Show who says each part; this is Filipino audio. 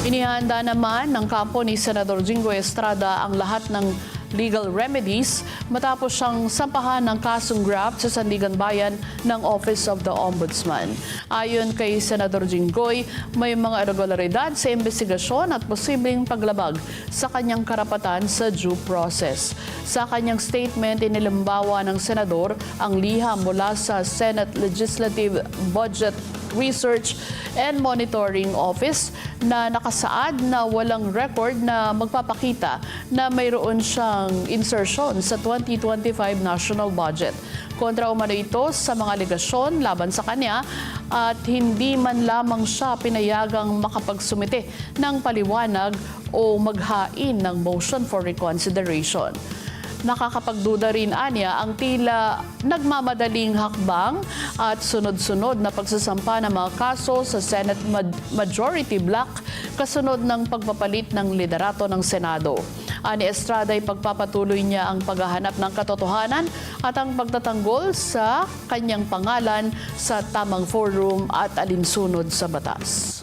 Speaker 1: Inihanda naman ng kampo ni Senador Jingo Estrada ang lahat ng legal remedies matapos siyang sampahan ng kasong graft sa Sandigan Bayan ng Office of the Ombudsman. Ayon kay Senador Jinggoy, may mga irregularidad sa investigasyon at posibleng paglabag sa kanyang karapatan sa due process. Sa kanyang statement, inilimbawa ng senador ang liham mula sa Senate Legislative Budget Research and Monitoring Office na nakasaad na walang record na magpapakita na mayroon siyang insertion sa 2025 national budget. Kontra umano ito sa mga alegasyon laban sa kanya at hindi man lamang siya pinayagang makapagsumite ng paliwanag o maghain ng motion for reconsideration. Nakakapagduda rin anya ang tila nagmamadaling hakbang at sunod-sunod na pagsasampa ng mga kaso sa Senate Majority Block kasunod ng pagpapalit ng liderato ng Senado. Ani Estrada ay pagpapatuloy niya ang paghahanap ng katotohanan at ang pagtatanggol sa kanyang pangalan sa tamang forum at alinsunod sa batas.